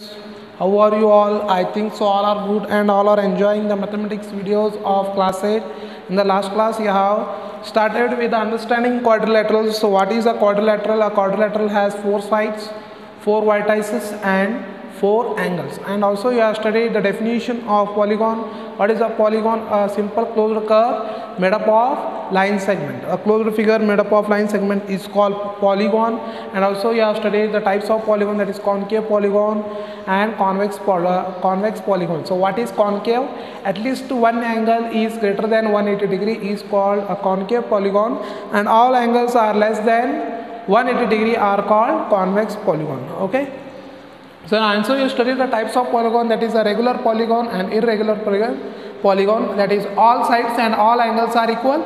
How are you all? I think so all are good and all are enjoying the mathematics videos of class 8. In the last class you have started with understanding quadrilaterals. So what is a quadrilateral? A quadrilateral has four sides, four vertices and four angles. And also you have studied the definition of polygon. What is a polygon? A simple closed curve made up of line segment. A closed figure made up of line segment is called polygon. And also you have studied the types of polygon, that is concave polygon and convex polygon. So what is concave? At least one angle is greater than 180 degree is called a concave polygon, and all angles are less than 180 degree are called convex polygon. Okay. So also you study the types of polygon, that is a regular polygon and irregular polygon, that is all sides and all angles are equal.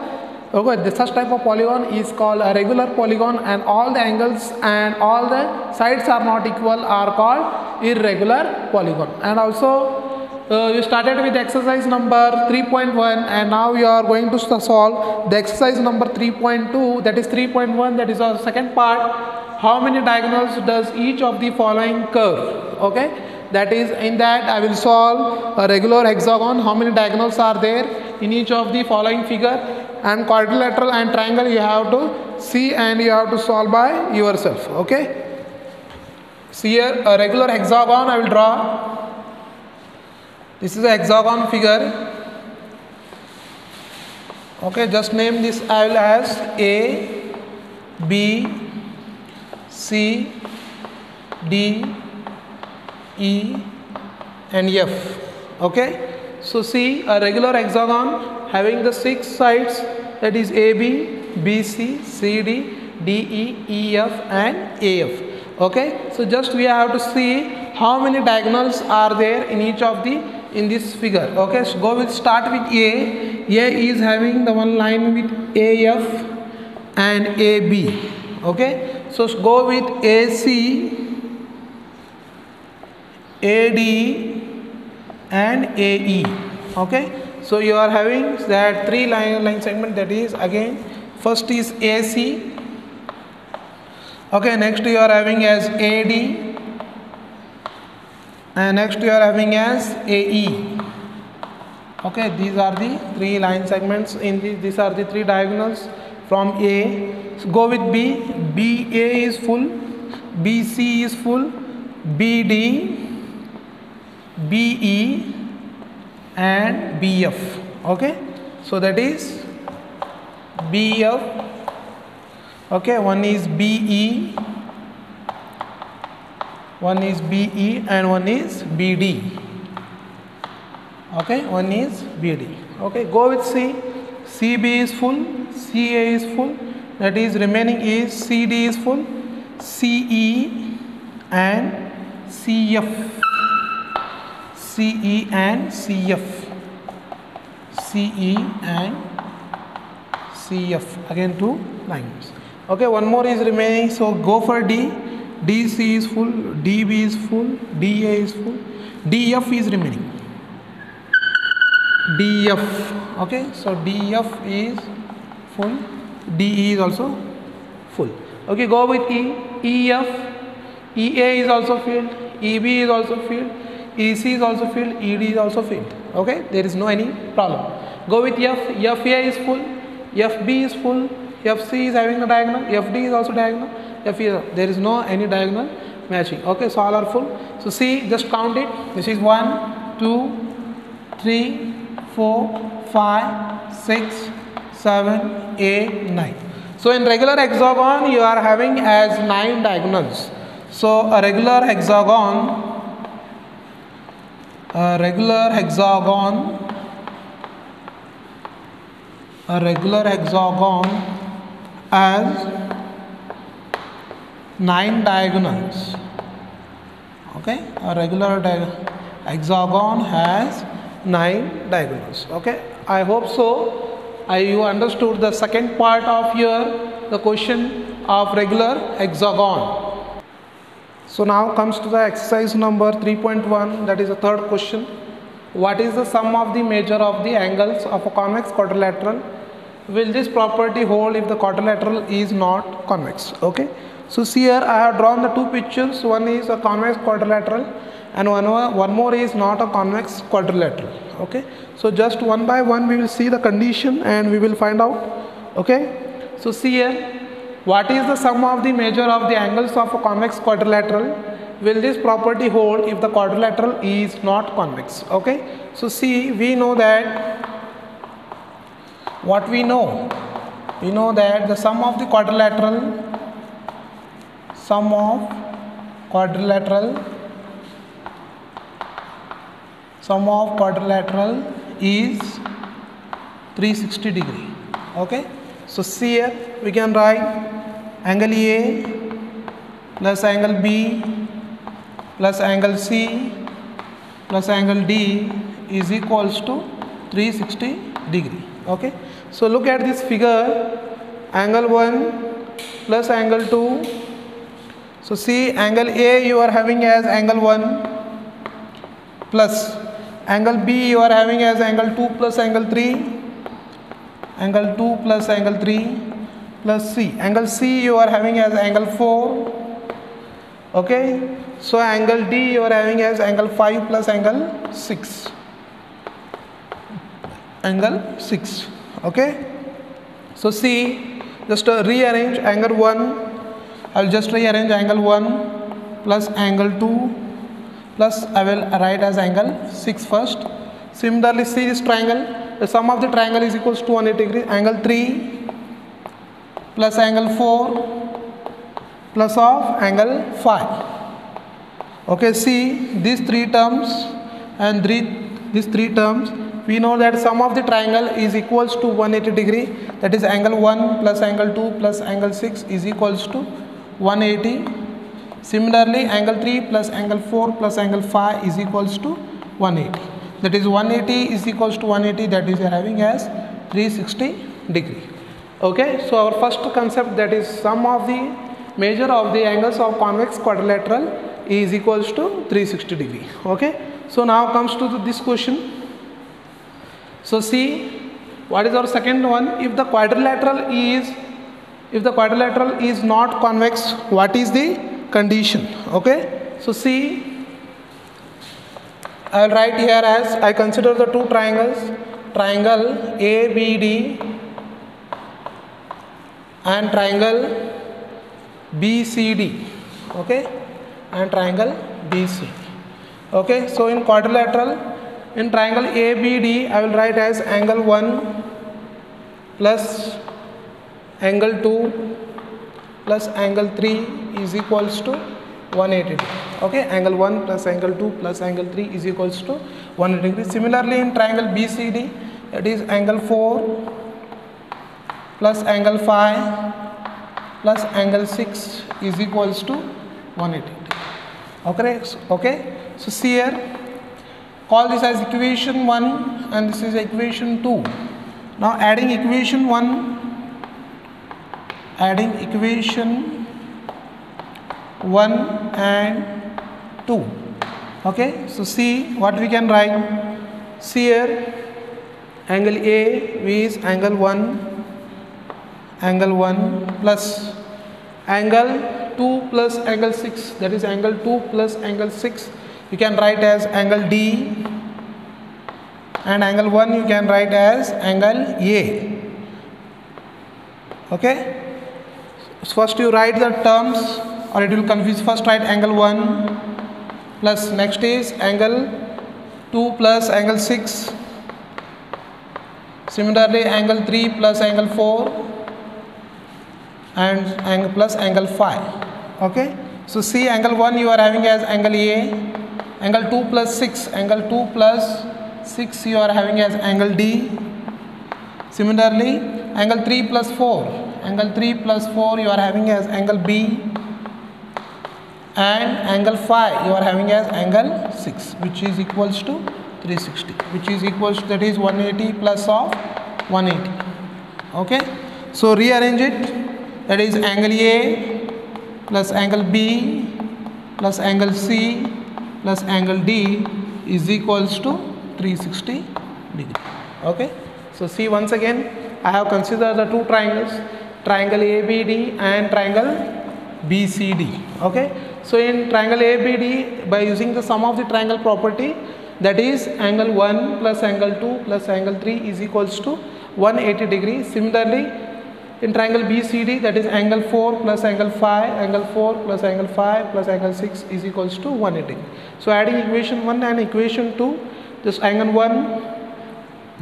Okay, such type of polygon is called a regular polygon, and all the angles and all the sides are not equal are called irregular polygon. And also you started with exercise number 3.1 and now you are going to solve the exercise number 3.2, that is 3.1, that is our second part. How many diagonals does each of the following curve? Okay, that is, in that I will solve a regular hexagon. How many diagonals are there in each of the following figure? And quadrilateral and triangle you have to see and you have to solve by yourself. Okay, see here a regular hexagon I will draw. This is a hexagon figure. Okay, just name this I will as A, B, C, D, E and F. Okay, so see a regular hexagon having the 6 sides, that is AB, BC, CD, DE, EF and AF. Okay, so just we have to see how many diagonals are there in each of the in this figure. Okay, so go with start with A. A is having the one line with AF and AB. Okay, so go with AC, AD and AE. Okay, so you are having that three line segment, that is again first is AC. Okay, next you are having as AD and next you are having as AE. Okay, these are the three line segments in these are the three diagonals from A. So go with B. BA is full, BC is full, BD, BE and BF. Okay, so that is BF. Okay, one is BE, one is BE and one is BD. Okay, one is BD. Okay, go with C. CB is full, CA is full, that is remaining is CD is full, CE and CF, CE and CF, CE and CF, again two lines. Okay, one more is remaining, so go for D. DC is full, DB is full, DA is full, DF is remaining, DF. Okay, so DF is full, DE is also full. Okay, go with E. EF, EA is also filled, EB is also filled, EC is also filled, ED is also filled. Okay, there is no any problem. Go with F. FA is full, FB is full, FC is having a diagonal, FD is also diagonal, FE, there is no any diagonal matching. Okay, so all are full. So see, just count it. This is 1, 2, 3, 4, 5, 6, 7, 8, 9. So in regular hexagon you are having as 9 diagonals. So a regular hexagon has 9 diagonals. Okay, a regular hexagon has 9 diagonals. Okay, I hope so you understood the second part of the question of regular hexagon. So now comes to the exercise number 3.1, that is the third question. What is the sum of the measure of the angles of a convex quadrilateral? Will this property hold if the quadrilateral is not convex? Okay, So see here I have drawn the two pictures. One is a convex quadrilateral and one more is not a convex quadrilateral. Okay, so just one by one we will see the condition and we will find out. Okay, so see here, what is the sum of the measure of the angles of a convex quadrilateral? Will this property hold if the quadrilateral is not convex? Okay, so see, we know that what we know that the sum of quadrilateral is 360 degree. Okay, so see here we can write angle A plus angle B plus angle C plus angle D is equals to 360 degree. Okay, so look at this figure, angle 1 plus angle 2. So see, angle A you are having as angle 1 plus angle B you are having as angle 2 plus angle 3, angle 2 plus angle 3 plus C. Angle C you are having as angle 4. Okay, so angle D you are having as angle 5 plus angle 6. Angle 6. Okay, so see, just rearrange angle 1. I will just rearrange angle 1 plus angle 2 plus I will write as angle 6 first. Similarly, see this triangle, the sum of the triangle is equals to 180 degree. Angle 3 plus angle 4 plus of angle 5. Okay, see these three terms and these three terms, we know that sum of the triangle is equals to 180 degree, that is angle 1 plus angle 2 plus angle 6 is equals to 180. Similarly, angle 3 plus angle 4 plus angle 5 is equals to 180. That is 180 is equals to 180, that is having as 360 degree. Okay, so our first concept, that is sum of the measure of the angles of convex quadrilateral is equals to 360 degree. Okay, so now comes to this question. So see, what is our second one? If the quadrilateral is not convex, what is the condition? Okay, so see, I will write here as I consider the two triangles, triangle ABD and triangle BCD. Okay, and triangle BC. Okay, so in quadrilateral, in triangle ABD I will write as angle 1 plus angle 2 plus angle 3 is equals to 180. Okay, angle 1 plus angle 2 plus angle 3 is equals to 180 degree. Similarly, in triangle BCD, that is angle 4 plus angle 5 plus angle 6 is equals to 180. Okay, so see here, call this as equation 1 and this is equation 2. Now adding equation 1 and 2. Okay, so see what we can write. See here, angle A is angle 1 plus angle 2 plus angle 6, that is angle 2 plus angle 6 you can write as angle D, and angle 1 you can write as angle A. Okay, so first you write the terms or it will confuse. First write angle 1 plus next is angle 2 plus angle 6. Similarly, angle 3 plus angle 4 and angle plus angle 5. Okay, so see, angle 1 you are having as angle A, angle 2 plus 6, angle 2 plus 6 you are having as angle D. Similarly, angle 3 plus 4, angle 3 plus 4 you are having as angle B, and angle 5 you are having as angle 6, which is equals to 360, which is equals to, that is 180 plus of 180. Okay, so rearrange it, that is angle A plus angle B plus angle C plus angle D is equals to 360 degree. Okay, so see, once again I have considered the two triangles, triangle ABD and triangle BCD. Okay, so in triangle ABD, by using the sum of the triangle property, that is angle 1 plus angle 2 plus angle 3 is equals to 180 degree. Similarly, in triangle BCD, that is angle 4 plus angle 5, angle 4 plus angle 5 plus angle 6 is equals to 180. So adding equation 1 and equation 2, this angle 1,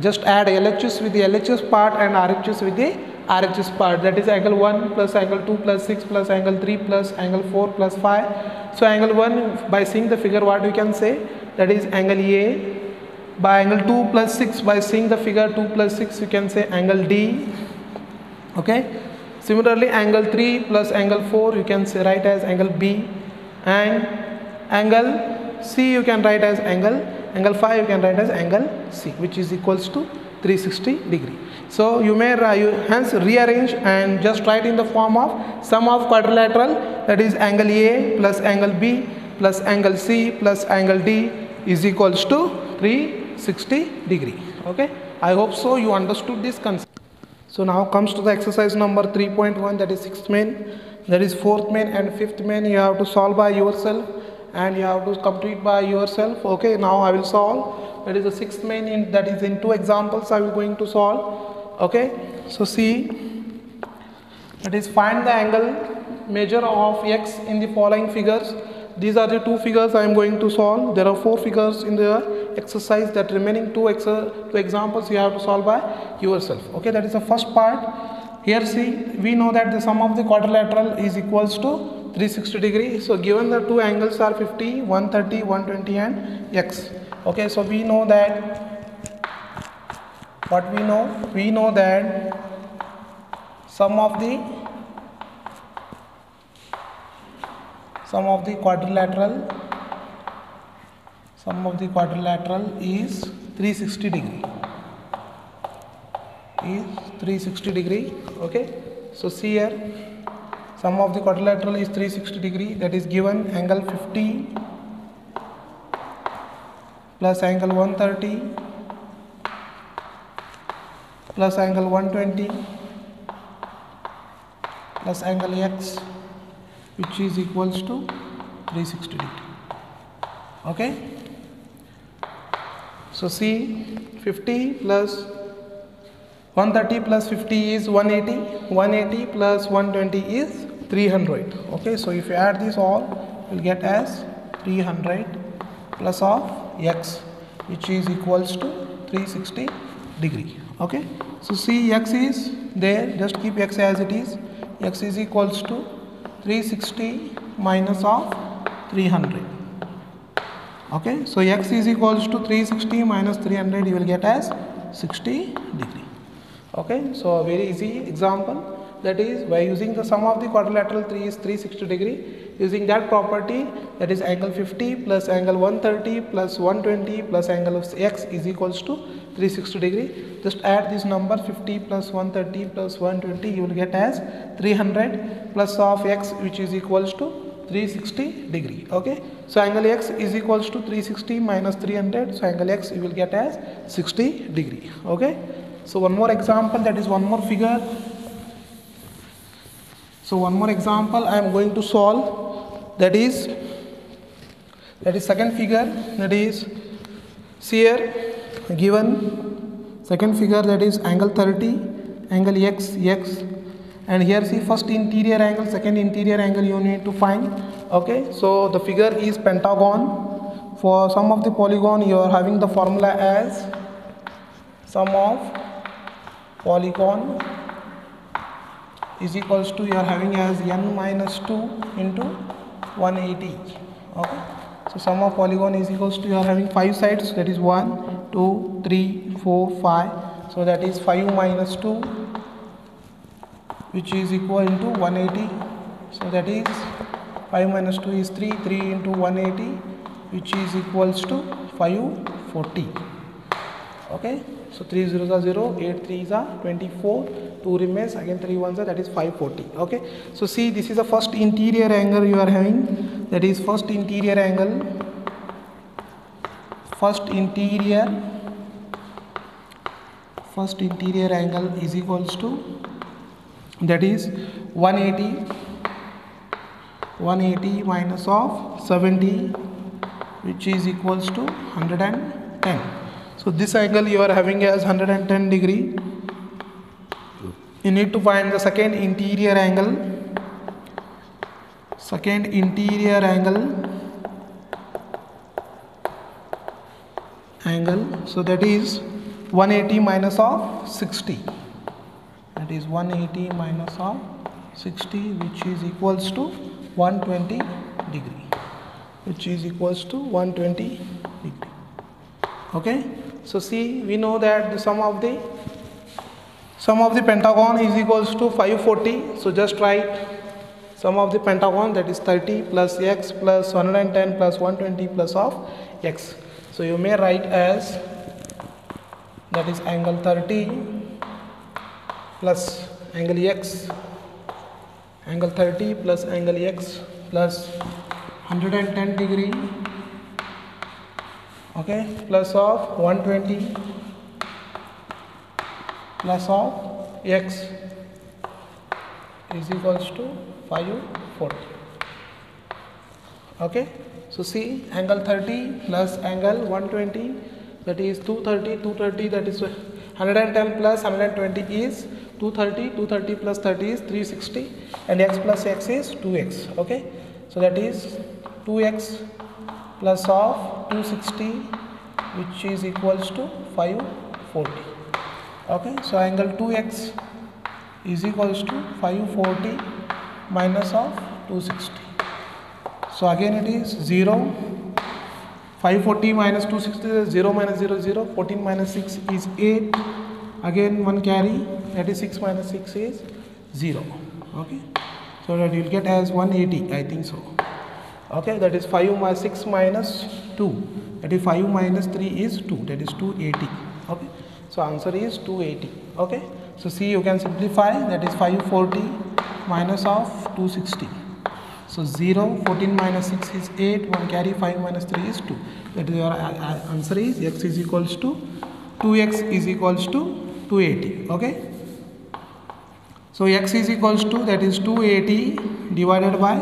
just add LHS with the LHS part and RHS with the RHS part. That is angle 1 plus angle 2 plus 6 plus angle 3 plus angle 4 plus 5. So angle 1, by seeing the figure, what we can say, that is angle A. By angle 2 plus 6, by seeing the figure 2 plus 6, you can say angle D. Okay. Similarly, angle 3 plus angle 4 you can say write as angle B, and angle C you can write as angle 5 you can write as angle C, which is equals to 360 degree. So you may hence rearrange and just write in the form of sum of quadrilateral, that is angle A plus angle B plus angle C plus angle D is equals to 360 degree. Okay, I hope so you understood this concept. So now comes to the exercise number 3.1, that is 6th main, that is 4th main and 5th main. You have to solve by yourself and you have to complete by yourself. Okay, now I will solve. That is the 6th main, that is in 2 examples I will going to solve. Okay, so see, that is find the angle measure of x in the following figures. These are the 2 figures I am going to solve. There are 4 figures in the exercise. That remaining 2 examples you have to solve by yourself. Okay, that is the first part. Here see, we know that the sum of the quadrilateral is equals to 360 degree. So given the 2 angles are 50, 130, 120 and x. Okay, so we know that, what we know? We know that sum of the quadrilateral is 360 degree. Okay, so see here, sum of the quadrilateral is 360 degree. That is given angle 50 plus angle 130 plus angle 120 plus angle x, which is equals to 360 degree. Okay, so see, 50 plus 130 plus 50 is 180, 180 plus 120 is 300. Okay, so if you add this all, you will get as 300 plus of x, which is equals to 360 degree. Okay, so see, x is there, just keep x as it is. X is equals to 360 minus of 300. Okay, so x is equals to 360 minus 300, you will get as 60 degree. Okay, so a very easy example, that is by using the sum of the quadrilateral 3 is 360 degree. Using that property, that is angle 50 plus angle 130 plus 120 plus angle of x is equals to 360 degree. Just add this number 50 plus 130 plus 120, you will get as 300 plus of x, which is equals to 360 degree. Okay, so angle x is equals to 360 minus 300, so angle x you will get as 60 degree. Okay, so one more example, that is one more figure. So one more example I am going to solve, that is second figure, that is see here, given second figure, that is angle 30, angle x, and here see first interior angle, second interior angle you need to find. Okay, so the figure is pentagon. For sum of the polygon, you are having the formula as sum of polygon is equals to, you are having as n minus 2 into 180. Okay, so sum of polygon is equals to, you are having 5 sides, that is 1, 2, 3, 4, 5. So that is 5 minus 2, which is equal to 180. So that is 5 minus 2 is 3, 3 into 180, which is equals to 540. Okay, so 3 zeros are 0, 8 3s are 24, 2 remains, again 3 ones are, that is 540. Okay, so see, this is the first interior angle you are having, that is first interior angle is equals to, that is 180 180 minus of 70, which is equals to 110. So this angle you are having as 110 degree. You need to find the second interior angle. Second interior angle. So that is 180 minus of 60. That is 180 minus of 60, which is equals to 120 degree. Which is equals to 120 degree. Okay. So see, we know that the sum of the pentagon is equals to 540. So just write sum of the pentagon, that is 30 plus x plus 110 plus 120 plus of x. So you may write as, that is angle 30 plus angle x, angle 30 plus angle x plus 110 degree, okay, plus of 120 plus of x is equals to 540. Okay. So see, angle 30 plus angle 120, that is 230, that is 110 plus 120 is 230 plus 30 is 360, and x plus x is 2x. Okay. So that is 2x plus of 260, which is equals to 540. Okay. So angle 2x is equals to 540 minus of 260. So again it is 0, 540 minus 260 is 0 minus 0, 0, 14 minus 6 is 8, again 1 carry, that is 6 minus 6 is 0, okay. So that you will get as 180, I think so. Okay, that is 5 minus 6 minus 2, that is 5 minus 3 is 2, that is 280, okay. So answer is 280, okay. So see, you can simplify, that is 540 minus of 260. So 0, 14 minus 6 is 8, 1 carry, 5 minus 3 is 2. That is your answer is x is equals to 2x is equals to 280. Okay. So x is equals to, that is 280 divided by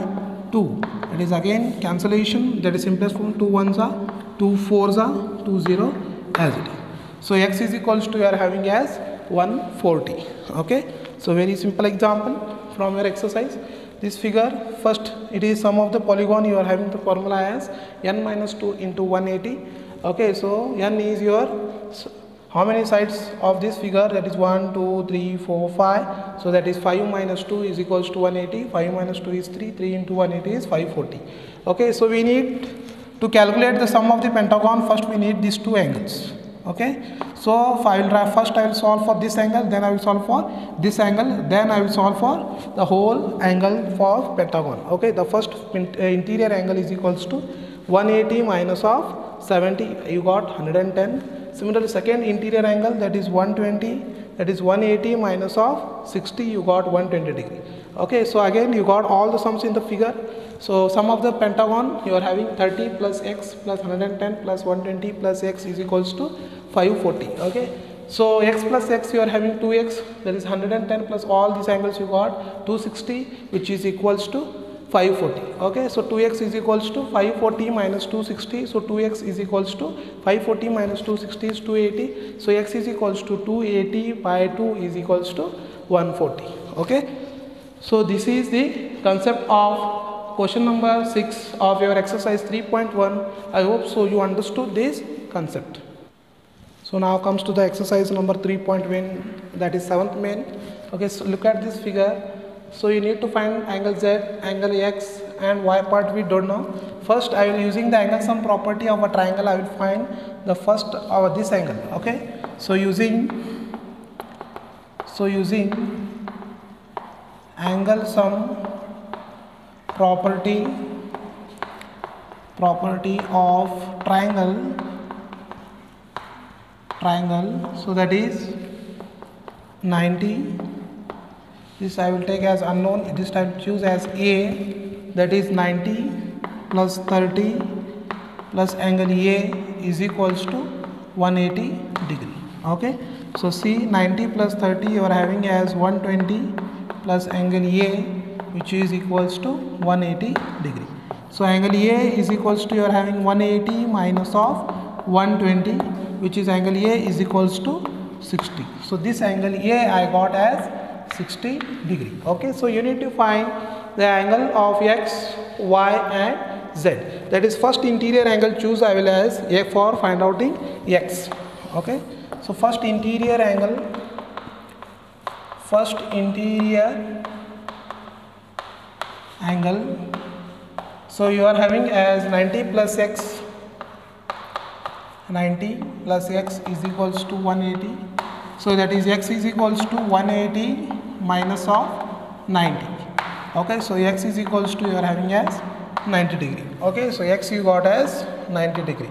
2. That is again cancellation, that is simplest form, 2 1s are 2 4s are 2 0 as it is. So x is equals to, you are having as 140. Okay. So very simple example from your exercise. This figure, first it is sum of the polygon, you are having the formula as n minus 2 into 180. Okay, so n is your, how many sides of this figure, that is 1, 2, 3, 4, 5. So that is 5 minus 2 is equals to 180, 5 minus 2 is 3, 3 into 180 is 540. Okay, so we need to calculate the sum of the pentagon, first we need these two angles. Okay, so first I will solve for this angle, then I will solve for this angle, then I will solve for the whole angle for pentagon. Okay, the first interior angle is equals to 180 minus of 70, you got 110. Similarly, second interior angle, that is 120, that is 180 minus of 60, you got 120 degree. Okay, so again you got all the sums in the figure. So sum of the pentagon, you are having 30 plus x plus 110 plus 120 plus x is equals to 540. Okay, so x plus x, you are having 2x, that is 110 plus all these angles you got 260, which is equals to 540. Okay, so 2x is equals to 540 minus 260, so 2x is equals to 540 minus 260 is 280, so x is equals to 280 by 2 is equals to 140. Okay, so this is the concept of question number 6 of your exercise 3.1. I hope so you understood this concept. So now comes to the exercise number 3.1, that is 7th main. Okay, so look at this figure. So you need to find angle z, angle x and y part we don't know. First I will, using the angle sum property of a triangle, I will find the first of this angle. Okay, so using angle sum property of triangle, so that is 90. This I will take as unknown, this time choose as a, that is 90 plus 30 plus angle a is equals to 180 degree. Okay, so see, 90 plus 30 you are having as 120 plus angle a which is equals to 180 degree. So angle A is equals to, you are having 180 minus of 120, which is angle A is equals to 60. So this angle A I got as 60 degree. Okay, so you need to find the angle of X, Y and Z. That is first interior angle choose I will as A for find out in X. Okay, so first interior angle so you are having as 90 plus X, 90 plus X is equals to 180. So that is X is equals to 180 minus of 90. Okay, so X is equals to, you are having as 90 degree. Okay, so X you got as 90 degree.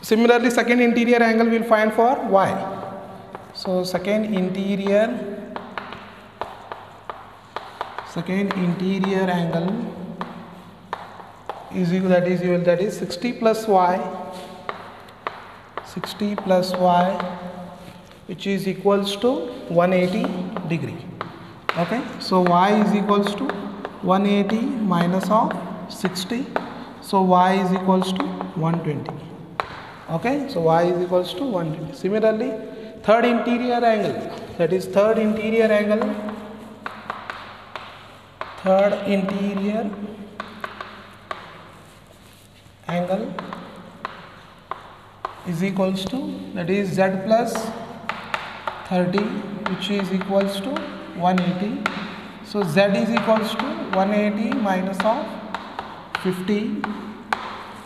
Similarly, second interior angle we will find for Y. So second interior angle is equal, that is 60 plus Y, which is equals to 180 degree. Okay, so Y is equals to 180 minus of 60, so Y is equals to 120. Okay, so Y is equals to 120. Similarly, third interior angle, that is third interior angle is equals to, that is Z plus 30, which is equals to 180. So Z is equals to 180 minus of 50,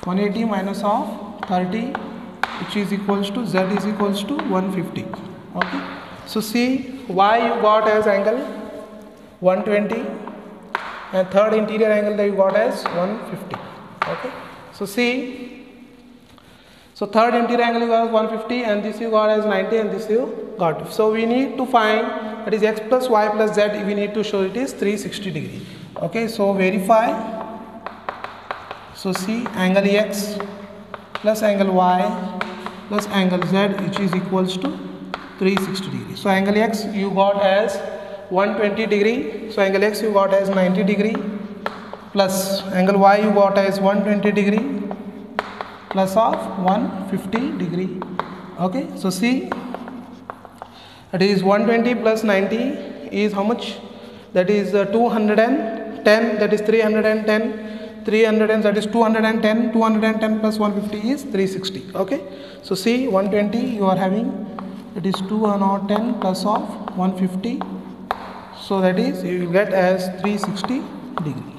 180 minus of 30, which is equals to, Z is equals to 150. Okay, so see, Y you got as angle 120 and third interior angle that you got as 150. Okay, so see, so third interior angle you got as 150 and this you got as 90 and this you got. So we need to find, that is X plus Y plus Z, we need to show it is 360 degree. Okay, so verify. So see, angle X plus angle Y plus angle Z, which is equals to 360 degree. So angle X you got as 120 degree, so angle X you got as 90 degree, plus angle Y you got as 120 degree plus of 150 degree. Okay, so see, that is 120 plus 90 is how much? That is 210, that is 310, 300 that is 210, 210 plus 150 is 360. Okay, so see, 120 you are having, that is 210 plus of 150, so that is you will get as 360 degree.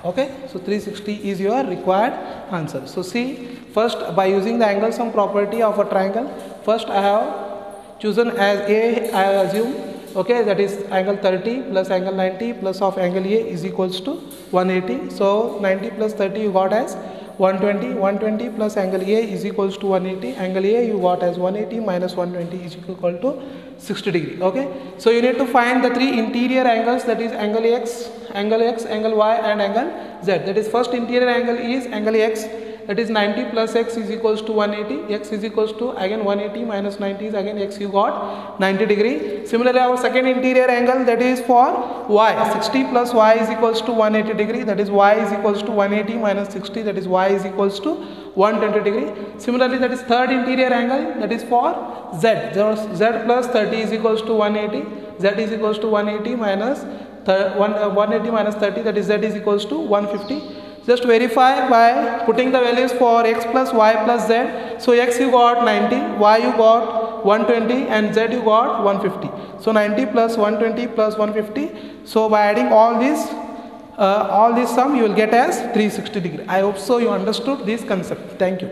Okay, so 360 is your required answer. So see, first by using the angle sum property of a triangle, first I have chosen as A, I assume, okay, that is angle 30 plus angle 90 plus of angle A is equals to 180. So 90 plus 30 you got as 120, 120 plus angle A is equals to 180, angle A you got as 180 minus 120 is equal to 60 degree. Okay, so you need to find the three interior angles, that is angle X, angle Y and angle Z. That is first interior angle is angle X, that is 90 plus X is equals to 180, X is equals to again 180 minus 90 is again X you got 90 degree. Similarly, our second interior angle, that is for Y, 60 plus Y is equals to 180 degree, that is Y is equals to 180 minus 60, that is Y is equals to 120 degree. Similarly, that is third interior angle, that is for Z, Z plus 30 is equals to 180, Z is equals to 180 minus 180 minus 30, that is Z is equals to 150. Just verify by putting the values for X plus Y plus Z. So X you got 90, Y you got 120 and Z you got 150. So 90 plus 120 plus 150. So by adding all this sum you will get as 360 degree. I hope so you understood this concept. Thank you.